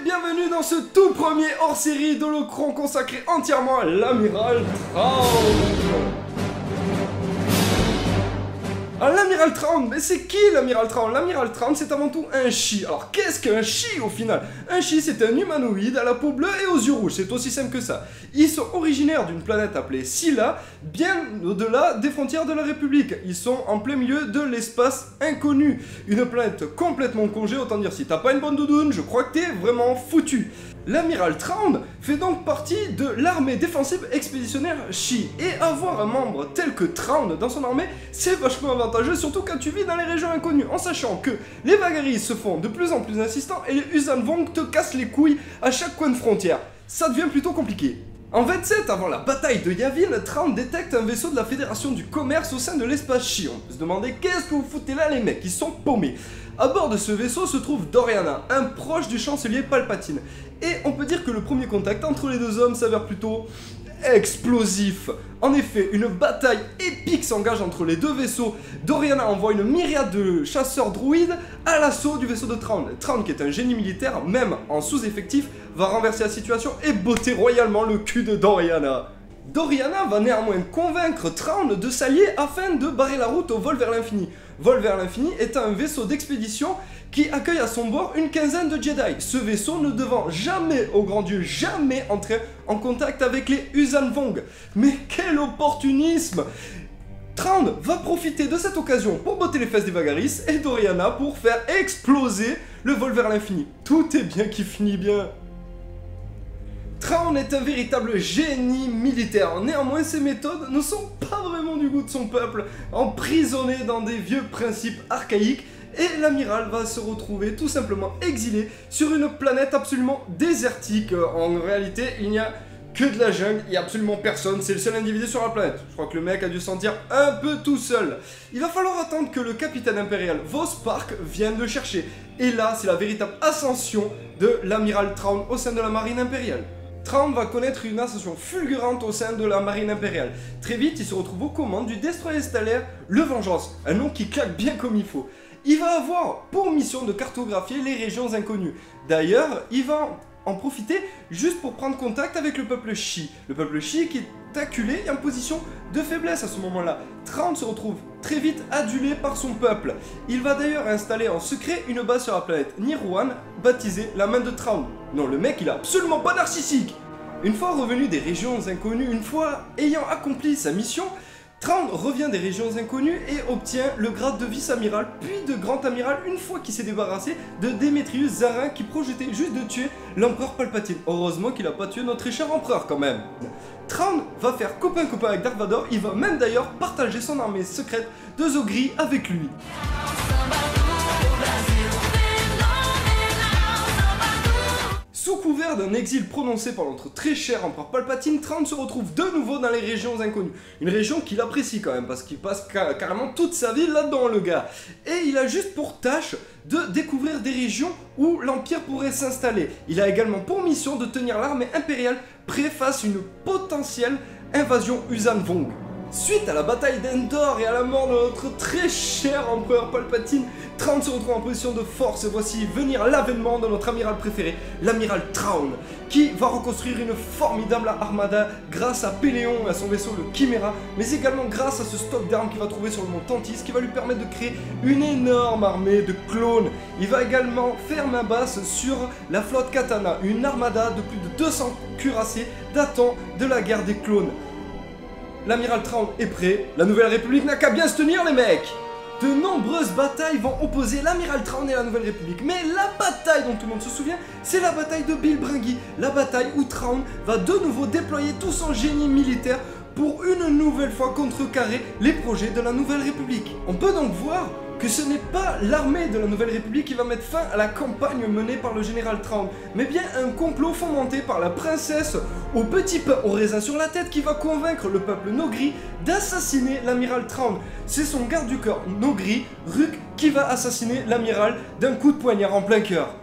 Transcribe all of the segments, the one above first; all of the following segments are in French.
bienvenue dans ce tout premier hors-série d'Holocron consacré entièrement à l'Amiral Thrawn. L'Amiral Thrawn, mais c'est qui l'Amiral Thrawn? L'Amiral Thrawn, c'est avant tout un Shi. Alors qu'est-ce qu'un Shi au final? Un Shi, c'est un humanoïde à la peau bleue et aux yeux rouges, c'est aussi simple que ça. Ils sont originaires d'une planète appelée Scylla, bien au-delà des frontières de la République. Ils sont en plein milieu de l'espace inconnu. Une planète complètement congé, autant dire si t'as pas une bonne doudoune, je crois que t'es vraiment foutu. L'Amiral Thrawn fait donc partie de l'armée défensive expéditionnaire Shi. Et avoir un membre tel que Thrawn dans son armée, c'est vachement avantageux, surtout quand tu vis dans les régions inconnues, en sachant que les Vagaris se font de plus en plus insistants et les Yuuzhan Vong te cassent les couilles à chaque coin de frontière. Ça devient plutôt compliqué. En 27, avant la bataille de Yavin, Thrawn détecte un vaisseau de la Fédération du Commerce au sein de l'espace Shi. On peut se demander qu'est-ce que vous foutez là les mecs, ils sont paumés. A bord de ce vaisseau se trouve Doriana, un proche du chancelier Palpatine. Et on peut dire que le premier contact entre les deux hommes s'avère plutôt explosif. En effet, une bataille épique s'engage entre les deux vaisseaux. Doriana envoie une myriade de chasseurs droïdes à l'assaut du vaisseau de Thrawn. Thrawn, qui est un génie militaire, même en sous-effectif, va renverser la situation et botter royalement le cul de Doriana. Doriana va néanmoins convaincre Thrawn de s'allier afin de barrer la route au vol vers l'infini. Vol vers l'infini est un vaisseau d'expédition qui accueille à son bord une quinzaine de Jedi. Ce vaisseau ne devant jamais, au grand Dieu, jamais entrer en contact avec les Yuuzhan Vong. Mais quel opportunisme! Thrawn va profiter de cette occasion pour botter les fesses des Vagaris et Doriana pour faire exploser le vol vers l'infini. Tout est bien qui finit bien. Thrawn est un véritable génie militaire, néanmoins ses méthodes ne sont pas vraiment du goût de son peuple, emprisonné dans des vieux principes archaïques, et l'amiral va se retrouver tout simplement exilé sur une planète absolument désertique. En réalité, il n'y a que de la jungle, il n'y a absolument personne, c'est le seul individu sur la planète. Je crois que le mec a dû se sentir un peu tout seul. Il va falloir attendre que le capitaine impérial Vos Park vienne le chercher, et là c'est la véritable ascension de l'amiral Thrawn au sein de la marine impériale. Thrawn va connaître une ascension fulgurante au sein de la marine impériale. Très vite, il se retrouve aux commandes du destroyer stellaire Le Vengeance, un nom qui claque bien comme il faut. Il va avoir pour mission de cartographier les régions inconnues. D'ailleurs, il va en profiter juste pour prendre contact avec le peuple Shi. Le peuple Shi qui est acculé et en position de faiblesse à ce moment-là. Thrawn se retrouve très vite adulé par son peuple. Il va d'ailleurs installer en secret une base sur la planète Nirwan, baptisée la main de Thrawn. Non, le mec il est absolument pas narcissique. Une fois revenu des régions inconnues, une fois ayant accompli sa mission, Thrawn revient des régions inconnues et obtient le grade de vice-amiral puis de grand amiral une fois qu'il s'est débarrassé de Démétrius Zarin qui projetait juste de tuer l'empereur Palpatine. Heureusement qu'il a pas tué notre très cher empereur quand même. Thrawn va faire copain-copain avec Dark Vador, il va même d'ailleurs partager son armée secrète de Zogri avec lui. Sous couvert d'un exil prononcé par notre très cher empereur Palpatine, Thrawn se retrouve de nouveau dans les régions inconnues. Une région qu'il apprécie quand même, parce qu'il passe carrément toute sa vie là-dedans le gars. Et il a juste pour tâche de découvrir des régions où l'Empire pourrait s'installer. Il a également pour mission de tenir l'armée impériale prêt face à une potentielle invasion Yuuzhan Vong. Suite à la bataille d'Endor et à la mort de notre très cher empereur Palpatine, Thrawn se retrouve en position de force et voici venir l'avènement de notre amiral préféré, l'amiral Thrawn, qui va reconstruire une formidable armada grâce à Péléon et à son vaisseau le Chimera, mais également grâce à ce stock d'armes qu'il va trouver sur le mont Tantis qui va lui permettre de créer une énorme armée de clones. Il va également faire main basse sur la flotte Katana, une armada de plus de 200 cuirassés datant de la guerre des clones. L'amiral Thrawn est prêt, la Nouvelle République n'a qu'à bien se tenir les mecs. De nombreuses batailles vont opposer l'amiral Thrawn et la Nouvelle République, mais la bataille dont tout le monde se souvient, c'est la bataille de Bilbringi, la bataille où Thrawn va de nouveau déployer tout son génie militaire pour une nouvelle fois contrecarrer les projets de la Nouvelle République. On peut donc voir que ce n'est pas l'armée de la Nouvelle République qui va mettre fin à la campagne menée par le général Thrawn, mais bien un complot fomenté par la princesse au petit pain au raisin sur la tête qui va convaincre le peuple Nogri d'assassiner l'amiral Thrawn. C'est son garde du corps Nogri, Ruk, qui va assassiner l'amiral d'un coup de poignard en plein cœur.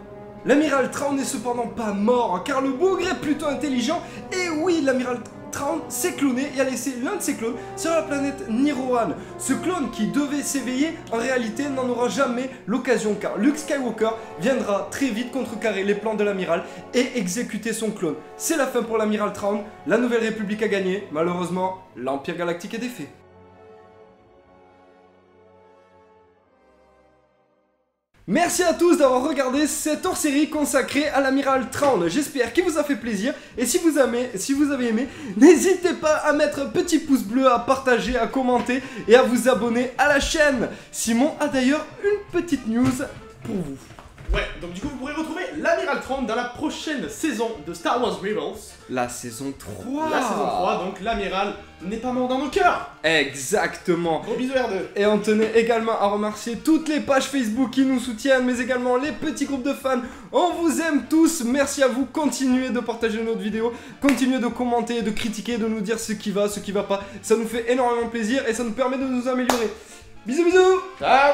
L'amiral Thrawn n'est cependant pas mort, car le bougre est plutôt intelligent, et oui, l'amiral Thrawn s'est cloné et a laissé l'un de ses clones sur la planète Nirohan. Ce clone qui devait s'éveiller, en réalité n'en aura jamais l'occasion car Luke Skywalker viendra très vite contrecarrer les plans de l'amiral et exécuter son clone. C'est la fin pour l'amiral Thrawn, la Nouvelle République a gagné, malheureusement l'Empire Galactique est défait. Merci à tous d'avoir regardé cette hors-série consacrée à l'amiral Thrawn. J'espère qu'il vous a fait plaisir et si vous avez aimé, n'hésitez pas à mettre un petit pouce bleu, à partager, à commenter et à vous abonner à la chaîne. Simon a d'ailleurs une petite news pour vous. Ouais, donc du coup vous pourrez retrouver l'amiral Thrawn dans la prochaine saison de Star Wars Rebels. La saison 3. La saison 3, donc l'amiral n'est pas mort dans nos cœurs. Exactement. Gros bisous R2. Et on tenait également à remercier toutes les pages Facebook qui nous soutiennent, mais également les petits groupes de fans. On vous aime tous, merci à vous. Continuez de partager notre vidéo, continuez de commenter, de critiquer, de nous dire ce qui va pas. Ça nous fait énormément plaisir et ça nous permet de nous améliorer. Bisous bisous. Ciao.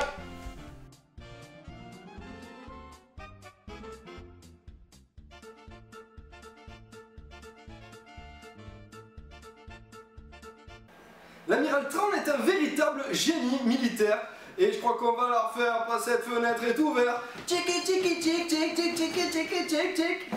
L'amiral Thrawn est un véritable génie militaire. Et je crois qu'on va la refaire, pas cette fenêtre est ouverte. Tchiki tchiki tchik tchik tchik tchik tchik tchik tchik.